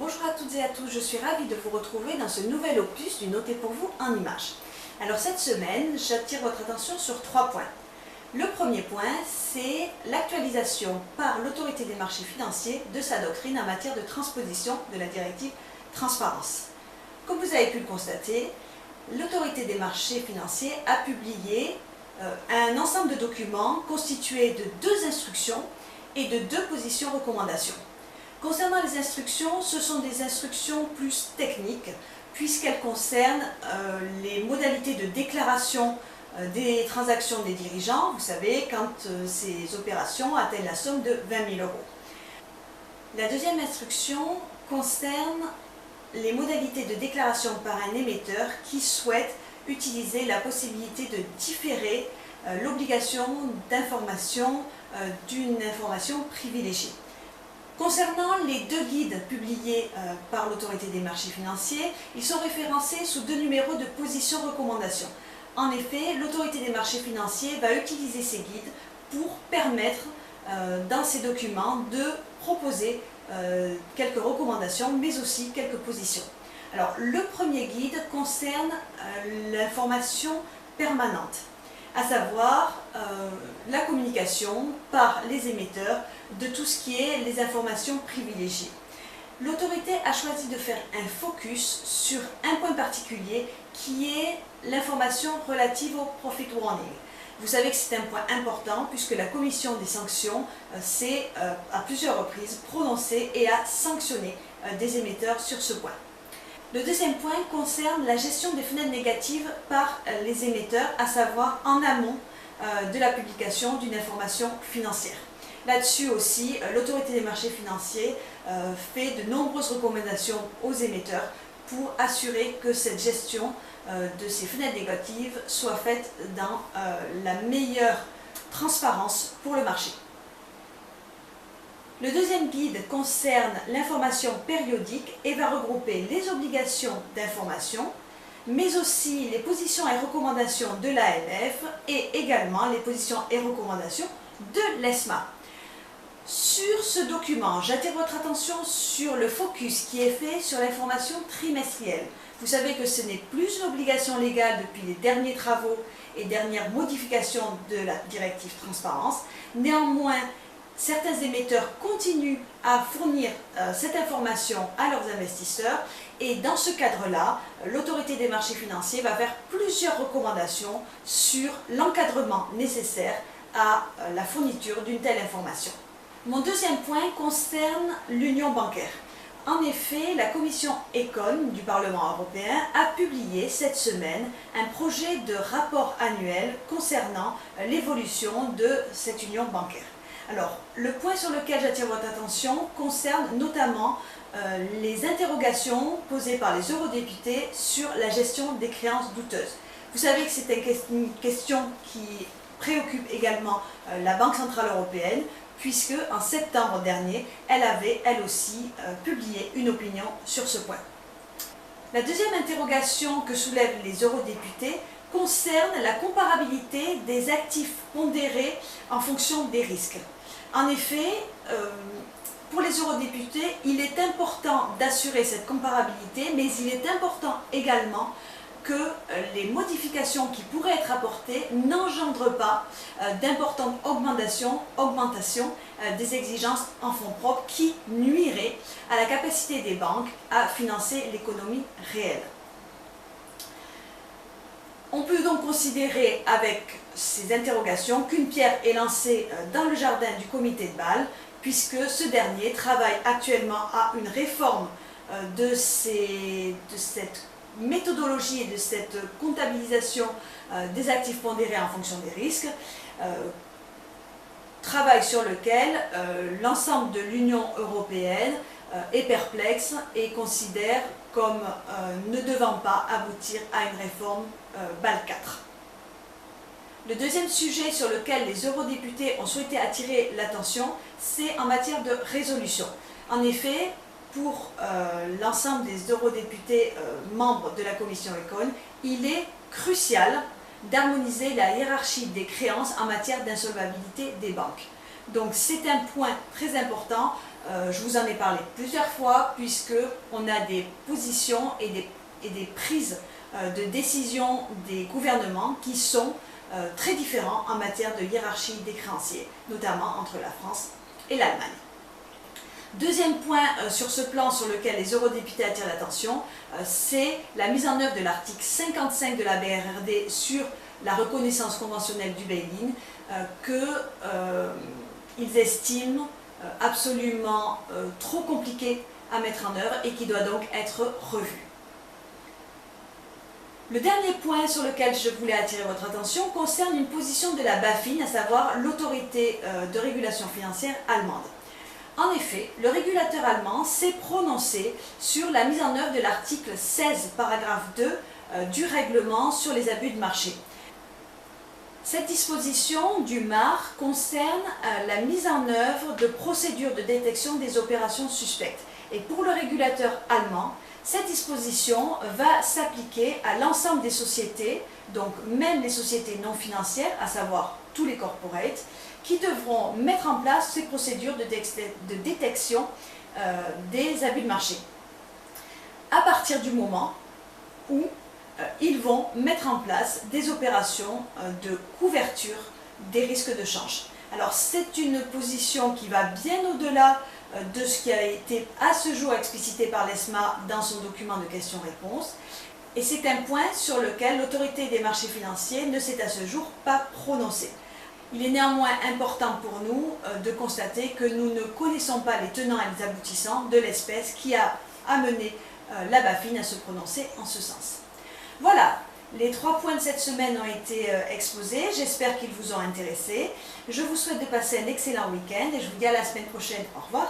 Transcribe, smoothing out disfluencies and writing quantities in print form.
Bonjour à toutes et à tous, je suis ravie de vous retrouver dans ce nouvel opus du Notez pour vous en images. Alors cette semaine, j'attire votre attention sur 3 points. Le premier point, c'est l'actualisation par l'autorité des marchés financiers de sa doctrine en matière de transposition de la directive Transparence. Comme vous avez pu le constater, l'autorité des marchés financiers a publié un ensemble de documents constitués de 2 instructions et de 2 positions recommandations. Concernant les instructions, ce sont des instructions plus techniques puisqu'elles concernent les modalités de déclaration des transactions des dirigeants, vous savez, quand ces opérations atteignent la somme de 20 000 €. La deuxième instruction concerne les modalités de déclaration par un émetteur qui souhaite utiliser la possibilité de différer l'obligation d'information d'une information privilégiée. Concernant les 2 guides publiés par l'autorité des marchés financiers, ils sont référencés sous 2 numéros de position recommandation. En effet, l'autorité des marchés financiers va utiliser ces guides pour permettre dans ces documents de proposer quelques recommandations mais aussi quelques positions. Alors, le premier guide concerne l'information permanente, à savoir la communication par les émetteurs de tout ce qui est les informations privilégiées. L'autorité a choisi de faire un focus sur un point particulier qui est l'information relative au profit warning. Vous savez que c'est un point important puisque la commission des sanctions s'est à plusieurs reprises prononcée et a sanctionné des émetteurs sur ce point. Le deuxième point concerne la gestion des fenêtres négatives par les émetteurs, à savoir en amont de la publication d'une information financière. Là-dessus aussi, l'autorité des marchés financiers fait de nombreuses recommandations aux émetteurs pour assurer que cette gestion de ces fenêtres négatives soit faite dans la meilleure transparence pour le marché. Le deuxième guide concerne l'information périodique et va regrouper les obligations d'information, mais aussi les positions et recommandations de l'AMF et également les positions et recommandations de l'ESMA. Sur ce document, j'attire votre attention sur le focus qui est fait sur l'information trimestrielle. Vous savez que ce n'est plus une obligation légale depuis les derniers travaux et dernières modifications de la directive Transparence. Néanmoins, certains émetteurs continuent à fournir cette information à leurs investisseurs et dans ce cadre-là, l'autorité des marchés financiers va faire plusieurs recommandations sur l'encadrement nécessaire à la fourniture d'une telle information. Mon deuxième point concerne l'union bancaire. En effet, la commission Econ du Parlement européen a publié cette semaine un projet de rapport annuel concernant l'évolution de cette union bancaire. Alors, le point sur lequel j'attire votre attention concerne notamment les interrogations posées par les eurodéputés sur la gestion des créances douteuses. Vous savez que c'est une question qui préoccupe également la Banque centrale européenne, puisque en septembre dernier, elle avait elle aussi publié une opinion sur ce point. La deuxième interrogation que soulèvent les eurodéputés concerne la comparabilité des actifs pondérés en fonction des risques. En effet, pour les eurodéputés, il est important d'assurer cette comparabilité, mais il est important également que les modifications qui pourraient être apportées n'engendrent pas d'importantes augmentations des exigences en fonds propres qui nuiraient à la capacité des banques à financer l'économie réelle. On peut donc considérer avec ces interrogations qu'une pierre est lancée dans le jardin du comité de Bâle, puisque ce dernier travaille actuellement à une réforme de cette méthodologie et de cette comptabilisation des actifs pondérés en fonction des risques, travail sur lequel l'ensemble de l'Union européenne est perplexe et considère comme ne devant pas aboutir à une réforme Bâle 4. Le deuxième sujet sur lequel les eurodéputés ont souhaité attirer l'attention, c'est en matière de résolution. En effet, pour l'ensemble des eurodéputés membres de la commission Econ, il est crucial d'harmoniser la hiérarchie des créances en matière d'insolvabilité des banques. Donc c'est un point très important, je vous en ai parlé plusieurs fois, puisqu'on a des positions et des prises de décision des gouvernements qui sont très différents en matière de hiérarchie des créanciers, notamment entre la France et l'Allemagne. Deuxième point sur ce plan sur lequel les eurodéputés attirent l'attention, c'est la mise en œuvre de l'article 55 de la BRRD sur la reconnaissance conventionnelle du bail-in, qu'ils estiment absolument trop compliqué à mettre en œuvre et qui doit donc être revu. Le dernier point sur lequel je voulais attirer votre attention concerne une position de la BaFin, à savoir l'autorité de régulation financière allemande. En effet, le régulateur allemand s'est prononcé sur la mise en œuvre de l'article 16, paragraphe 2 du règlement sur les abus de marché. Cette disposition du MAR concerne la mise en œuvre de procédures de détection des opérations suspectes. Et pour le régulateur allemand, cette disposition va s'appliquer à l'ensemble des sociétés, donc même les sociétés non financières, à savoir tous les corporates, qui devront mettre en place ces procédures de détection des abus de marché. À partir du moment où ils vont mettre en place des opérations de couverture des risques de change. Alors c'est une position qui va bien au-delà de ce qui a été à ce jour explicité par l'ESMA dans son document de questions-réponses. Et c'est un point sur lequel l'autorité des marchés financiers ne s'est à ce jour pas prononcée. Il est néanmoins important pour nous de constater que nous ne connaissons pas les tenants et les aboutissants de l'espèce qui a amené la BaFin à se prononcer en ce sens. Voilà, les 3 points de cette semaine ont été exposés, j'espère qu'ils vous ont intéressé. Je vous souhaite de passer un excellent week-end et je vous dis à la semaine prochaine. Au revoir.